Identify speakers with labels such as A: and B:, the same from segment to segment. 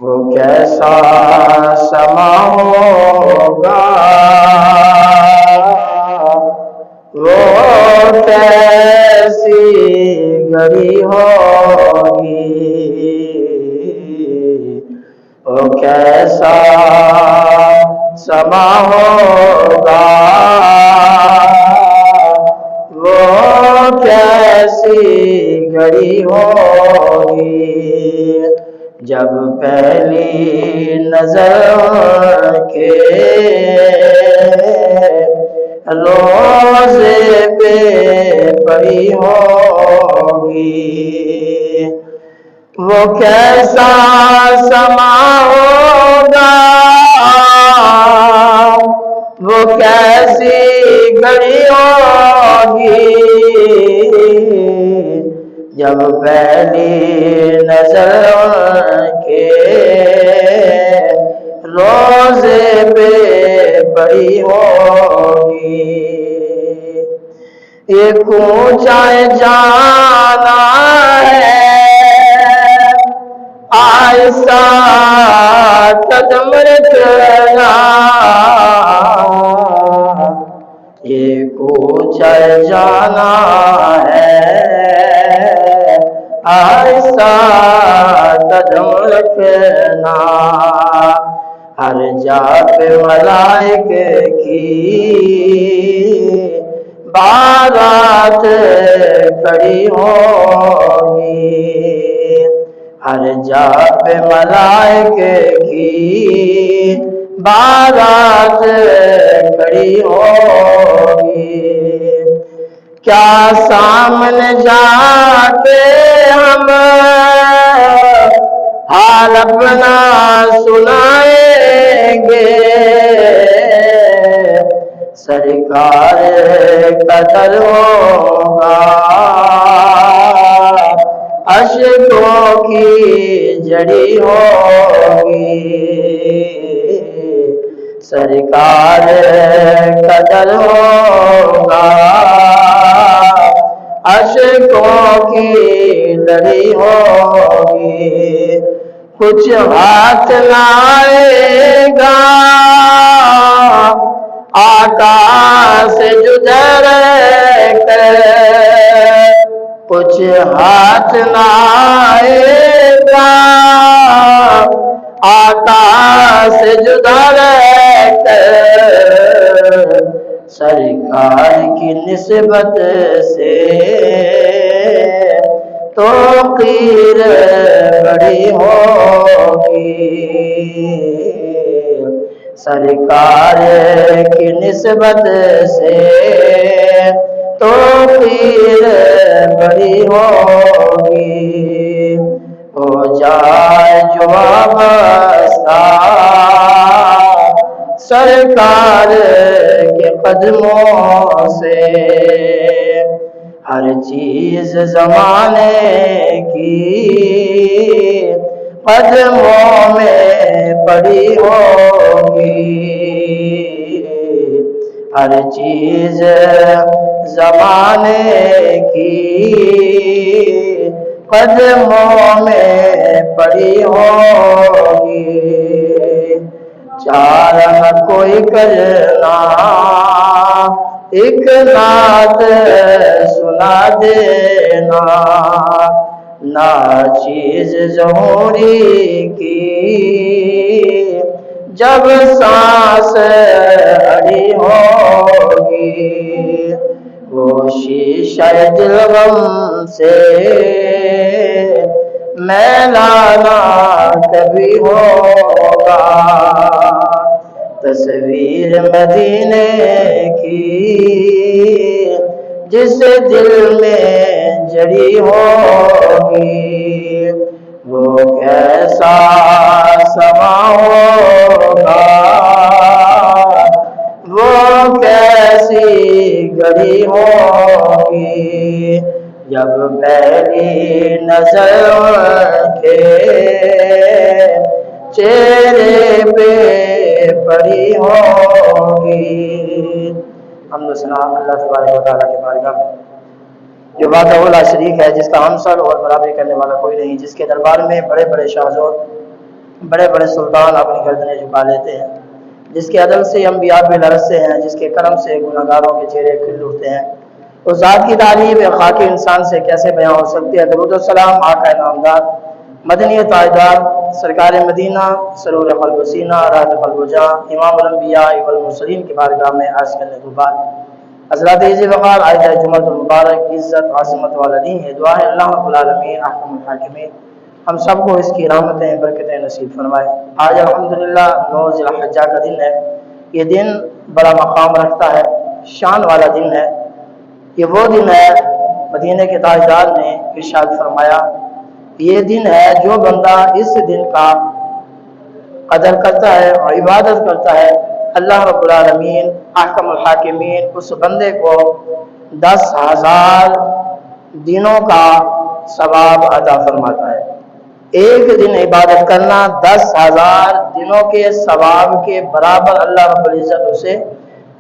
A: وہ کیسا سما ہوگا، وہ کیسی گھڑی ہوگی، وہ کیسا سما ہوگا، وہ کیسی گھڑی ہوگی، جب پہلی نظر کے روزے پہ پڑی ہوگی، وہ کیسا سما ہوگا، وہ کیسی گھڑی ہوگی، جب پہلی نظر کے روزے پہ پڑی ہوگی، ایک اونچائے جانا ہے، آہستہ قدم رکھنا، ایک اونچائے جانا ہے، آہستہ قدم رکھنا، ہر جا پہ ملائکے کی بارات کھڑی ہوگی، ہر جا پہ ملائکے کی بارات کھڑی ہوگی، کیا سامنے جا کے ہم حال اپنا سنائیں گے، سرکار کا در ہوگا، اشکوں کی جڑی ہوگی، سرکار کا در ہوگا، اشکوں کی لڑی ہوگی، کچھ ہاتھ نہ آئے گا آقا سے جدا رہ کر، کچھ ہاتھ نہ آئے گا آقا سے جدا رہ کر، سرکار کی نسبت سے توقیر بڑی ہوگی، سرکار کی نسبت سے توقیر بڑی ہوگی، ہو جائے جو وابستہ سرکار کے قدموں سے، ہر چیز زمانے کی قدموں میں پڑی ہوگی، ہر چیز زمانے کی قدموں میں پڑی ہوگی، چارہ کوئی کرنا ایک نعت سنا دینا، ناچیز ظہوری کی جب سانس اڑی ہوگی، وہ شیشہ دل غم سے میلانا کبھی ہوگا، تصویر مدینے کی جس دل میں جڑی ہوگی، وہ کیسا سما ہوگا، وہ کیسی گھڑی ہوگی، جب پہلی نظر کے چہرے پہ پڑی ہوگی۔ حمد و ثنا اللہ تبارک و تعالیٰ کے بارگاہ میں جو وحدہ لا شریک ہے، جس کا ہمسر اور برابری کرنے والا کوئی نہیں، جس کے دربار میں بڑے بڑے شاہزور بڑے بڑے سلطان اپنی گردنیں جھکا لیتے ہیں، جس کے عدل سے انبیاء بھی لرزتے ہیں، جس کے کرم سے گناہگاروں کے چہرے کھل اٹھتے ہیں، اس ذات کی تعریف ایک خاکی انسان سے کیسے بیان ہو سکتی ہے؟ درود و سلام آقا نامدار مدنی تاجدار سرکار مدینہ سرور قلب و سینہ راحت قلب و جاں امام الانبیاء والمرسلین کی بارگاہ میں عرض کرنے کے بعد حضرات عزیز وقار آئدہ جمعۃ المبارک عزت عظمت والا دین ہے، دعا ہے اللہ رب العالمین احکم الحاکمین ہم سب کو اس کی رحمتیں برکتیں نصیب فرمائے۔ آج الحمدللہ 9 ذی الحجہ کا دن ہے۔ یہ دن بڑا مقام رکھتا ہے، شان والا دن ہے۔ یہ وہ دن ہے مدینہ کے تاجدار نے ارشاد فرمایا، یہ دن ہے جو بندہ اس دن کا قدر کرتا ہے اور عبادت کرتا ہے، اللہ رب العالمین احکم الحاکمین اس بندے کو 10,000 دنوں کا ثواب عطا فرماتا ہے۔ ایک دن عبادت کرنا 10,000 دنوں کے ثواب کے برابر اللہ رب العزت اسے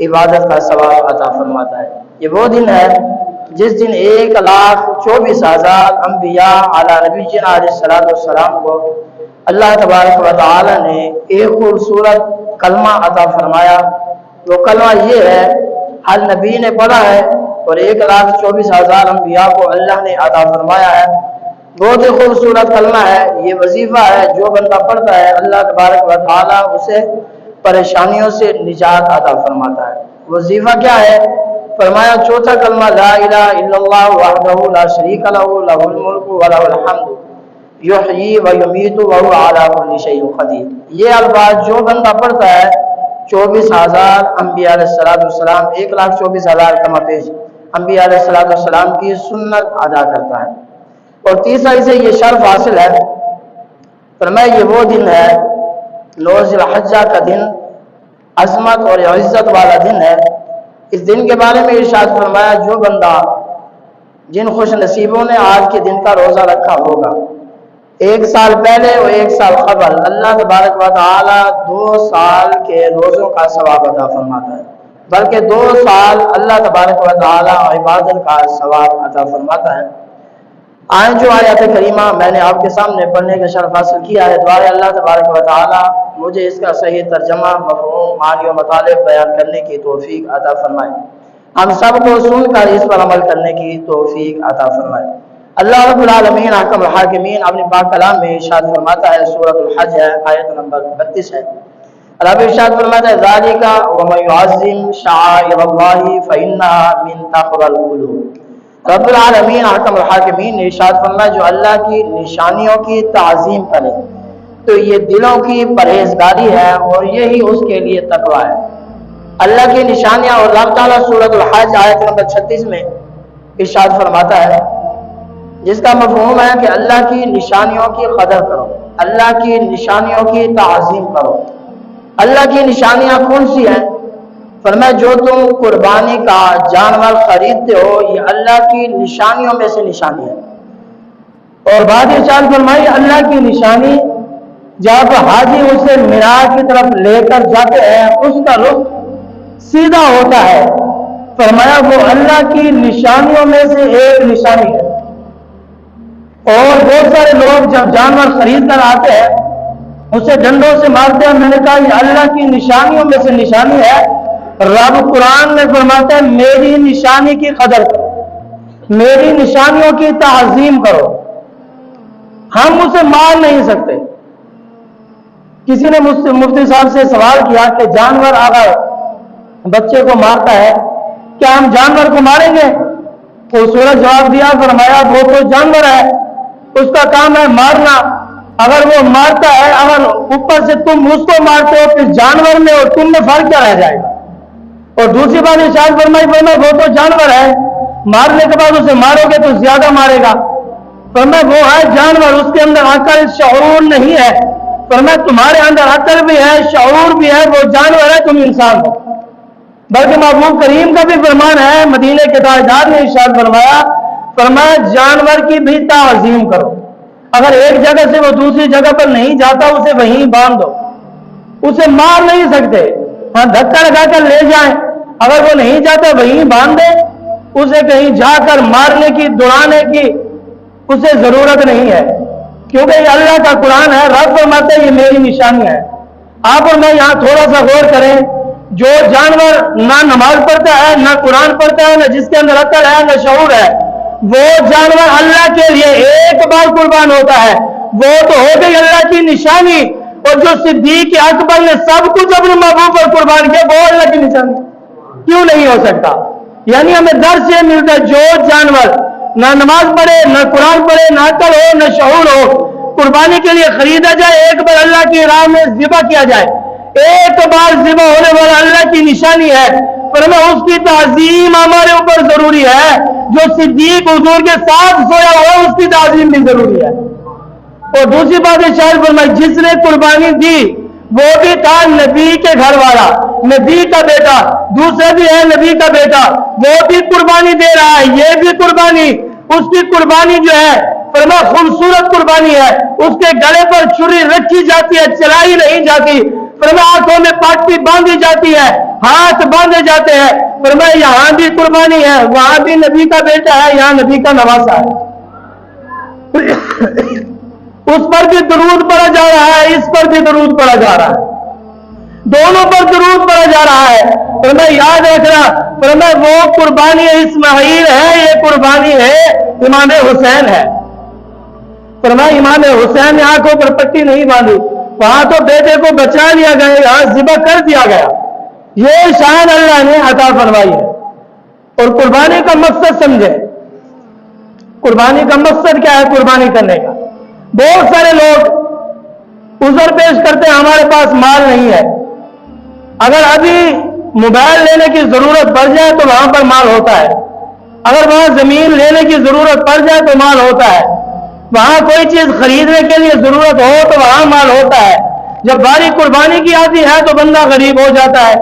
A: عبادت کا ثواب عطا فرماتا ہے۔ یہ وہ دن ہے جس دن 1,24,000 انبیاء علی نبینا علیہ السلام کو اللہ تبارک و تعالی نے ایک خوبصورت کلمہ عطا فرمایا۔ وہ کلمہ یہ ہے، ہر نبی نے پڑھا ہے اور 1,24,000 انبیاء کو اللہ نے عطا فرمایا ہے۔ بہت ہی خوبصورت کلمہ ہے، یہ وظیفہ ہے، جو بندہ پڑھتا ہے اللہ تبارک و تعالی اسے پریشانیوں سے نجات عطا فرماتا ہے۔ وظیفہ کیا ہے؟ فرمایا چوتھا کلمہ لا الہ الا اللہ وحدہ لا شریک لہ لہ الملک ولہ الحمد یحیی و یمیت وہو علی کل شیء قدیر۔ یہ الفاظ جو بندہ پڑھتا ہے 24,000 انبیاء علیہ السلام 1,24,000 کما پیش انبیاء علیہ السلام کی سنت ادا کرتا ہے۔ اور تیسرا اسے یہ شرف حاصل ہے، فرمایا یہ وہ دن ہے 9 ذی الحجہ کا دن، عظمت اور عزت والا دن ہے۔ اس دن کے بارے میں ارشاد فرمایا جو بندہ جن خوش نصیبوں نے آج کے دن کا روزہ رکھا ہوگا، 1 سال پہلے اور 1 سال قبل اللہ تبارک و تعالی 2 سال کے روزوں کا ثواب عطا فرماتا ہے، بلکہ 2 سال اللہ تبارک و تعالی عبادت کا ثواب عطا فرماتا ہے۔ آئیں جو آیات کریمہ میں نے آپ کے سامنے پڑھنے کا شرف حاصل کیا ہے، دعا ہے اللہ تبارک و تعالی مجھے اس کا صحیح ترجمہ، مفہوم، معنی و مطالب بیان کرنے کی توفیق عطا فرمائے، ہم سب کو سن کر اس پر عمل کرنے کی توفیق عطا فرمائے۔ اللہ رب العالمین احکم الحاکمین اپنے پاک کلام میں ارشاد فرماتا ہے، سورۃ الحج ہے، آیت نمبر 32 ہے۔ اللہ ارشاد فرماتا ہے ذالک ومن یعظم شعائر اللہ فإنها من تقوی القلوب۔ رب العالمین احکم الحاکمین نے ارشاد فرمایا جو اللہ کی نشانیوں کی تعظیم کرے تو یہ دلوں کی پرہیزگاری ہے اور یہی اس کے لیے تقوی ہے۔ اللہ کی نشانیاں، اور اللہ تعالیٰ سورۃ الحج آیت نمبر 36 میں ارشاد فرماتا ہے، جس کا مفہوم ہے کہ اللہ کی نشانیوں کی قدر کرو، اللہ کی نشانیوں کی تعظیم کرو۔ اللہ کی نشانیاں کون سی ہیں؟ فرمایا جو تم قربانی کا جانور خریدتے ہو یہ اللہ کی نشانیوں میں سے نشانی ہے۔ اور بعد ارشاد فرمائی اللہ کی نشانی جب حاجی اسے مینا کی طرف لے کر جاتے ہیں اس کا رخ سیدھا ہوتا ہے۔ فرمایا وہ اللہ کی نشانیوں میں سے ایک نشانی ہے۔ اور بہت سارے لوگ جب جانور خرید کر آتے ہیں اسے ڈنڈوں سے مارتے ہیں، میں نے کہا یہ اللہ کی نشانیوں میں سے نشانی ہے۔ رب قرآن میں فرماتا ہے میری نشانی کی قدر کرو، میری نشانیوں کی تعظیم کرو۔ ہم اسے مار نہیں سکتے۔ کسی نے مجھ سے مفتی صاحب سے سوال کیا کہ جانور اگر بچے کو مارتا ہے کیا ہم جانور کو ماریں گے؟ خوبصورت جواب دیا، فرمایا وہ تو جانور ہے، اس کا کام ہے مارنا۔ اگر وہ مارتا ہے، اگر اوپر سے تم اس کو مارتے ہو پھر جانور میں اور تم میں فرق کیا رہ جائے گا؟ اور دوسری بات ارشاد فرمائی وہ تو جانور ہے، مارنے کے بعد اسے مارو گے تو زیادہ مارے گا۔ فرمایا وہ ہے جانور، اس کے اندر عقل شعور نہیں ہے۔ فرمایا تمہارے اندر عقل بھی ہے، شعور بھی ہے، وہ جانور ہے، تم انسان ہو۔ بلکہ محبوب کریم کا بھی فرمان ہے، مدینے کے تاجدار نے ارشاد فرمایا جانور کی بھی تعظیم کرو۔ اگر ایک جگہ سے وہ دوسری جگہ پر نہیں جاتا اسے وہیں باندھ دو، اسے مار نہیں سکتے، ہاں دھکا لگا کر لے جائیں، اگر وہ نہیں جاتا وہیں باندھ دے، اسے کہیں جا کر مارنے کی دوڑانے کی اسے ضرورت نہیں ہے۔ کیونکہ یہ اللہ کا قرآن ہے. رب فرماتا ہے یہ میری نشانی ہے. آپ اور میں یہاں تھوڑا سا غور کریں. جو جانور نہ نماز پڑھتا ہے، نہ قرآن پڑھتا ہے، نہ جس کے اندر عقل ہے، نہ شعور ہے، وہ جانور اللہ کے لیے ایک بار قربان ہوتا ہے، وہ تو ہو گئی اللہ کی نشانی. اور جو صدیق اکبر نے سب کچھ اپنے محبوب پر قربان کیا، وہ اللہ کی نشانی کیوں نہیں ہو سکتا؟ یعنی ہمیں درس یہ ملتا ہے جو جانور نہ نماز پڑھے، نہ قرآن پڑھے، نہ عقل ہو، نہ شعور ہو، قربانی کے لیے خریدا جائے، ایک بار اللہ کی راہ میں ذبح کیا جائے، ایک بار ذبح ہونے والا اللہ کی نشانی ہے. فرمایا اس کی تعظیم ہمارے اوپر ضروری ہے. جو صدیق حضور کے ساتھ سویا ہوا اس کی تعظیم بھی ضروری ہے. اور دوسری بات شاعر فرمائی جس نے قربانی دی وہ بھی تھا نبی کے گھر والا، نبی کا بیٹا. دوسرا بھی ہے نبی کا بیٹا، وہ بھی قربانی دے رہا ہے، یہ بھی قربانی. اس کی قربانی جو ہے فرمایا خوبصورت قربانی ہے. اس کے گلے پر چھری رکھی جاتی ہے، چلائی نہیں جاتی. فرمایا آنکھوں میں پٹی باندھی جاتی ہے، ہاتھ باندھے جاتے ہیں. فرمایا یہاں بھی قربانی ہے، وہاں بھی نبی کا بیٹا ہے، یہاں نبی کا نواسا ہے. اس پر بھی درود پڑھا جا رہا ہے، اس پر بھی درود پڑھا جا رہا ہے، دونوں پر درود پڑھا جا رہا ہے. فرمایا یاد رکھنا، فرمایا وہ قربانی اسماعیل ہے، یہ قربانی ہے امام حسین ہے. فرمایا امام حسین نے آنکھوں پر پٹی نہیں باندھی، وہاں تو بیٹے کو بچا لیا گیا، یہاں ذبح کر دیا گیا. یہ شان اللہ نے عطا فرمائی ہے. اور قربانی کا مقصد سمجھے، قربانی کا مقصد کیا ہے قربانی کرنے کا؟ بہت سارے لوگ عذر پیش کرتے ہیں ہمارے پاس مال نہیں ہے. اگر ابھی موبائل لینے کی ضرورت پڑ جائے تو وہاں پر مال ہوتا ہے، اگر وہاں زمین لینے کی ضرورت پڑ جائے تو مال ہوتا ہے، وہاں کوئی چیز خریدنے کے لیے ضرورت ہو تو وہاں مال ہوتا ہے. جب باری قربانی کی آتی ہے تو بندہ غریب ہو جاتا ہے.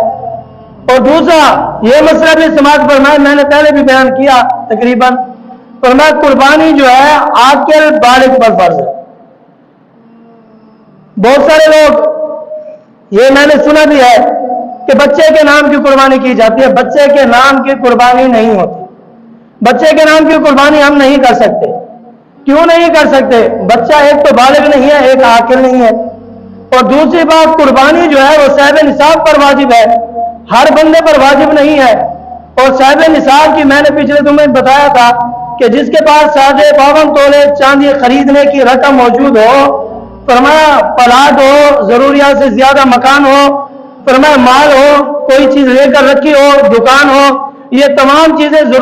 A: اور دوسرا یہ مسئلہ بھی سماعت فرمائے، میں نے پہلے بھی بیان کیا تقریباً. فرمایا قربانی جو ہے عاقل بالغ پر فرض ہے. بہت سارے لوگ یہ میں نے سنا بھی ہے کہ بچے کے نام کی قربانی کی جاتی ہے. بچے کے نام کی قربانی نہیں ہوتی. بچے کے نام کی قربانی ہم نہیں کر سکتے. کیوں نہیں کر سکتے؟ بچہ ایک تو بالغ نہیں ہے، ایک عاقل نہیں ہے. اور دوسری بات قربانی جو ہے وہ صاحب نصاب پر واجب ہے، ہر بندے پر واجب نہیں ہے. اور صاحب نصاب کی میں نے پچھلے تمہیں بتایا تھا کہ جس کے پاس 52 تولے چاندی خریدنے کی رقم موجود ہو، فرمایا پلاٹ ہو، ضروریات سے زیادہ مکان ہو، فرمایا مال ہو، کوئی چیز لے کر رکھی ہو، دکان ہو، یہ تمام چیزیں ضرور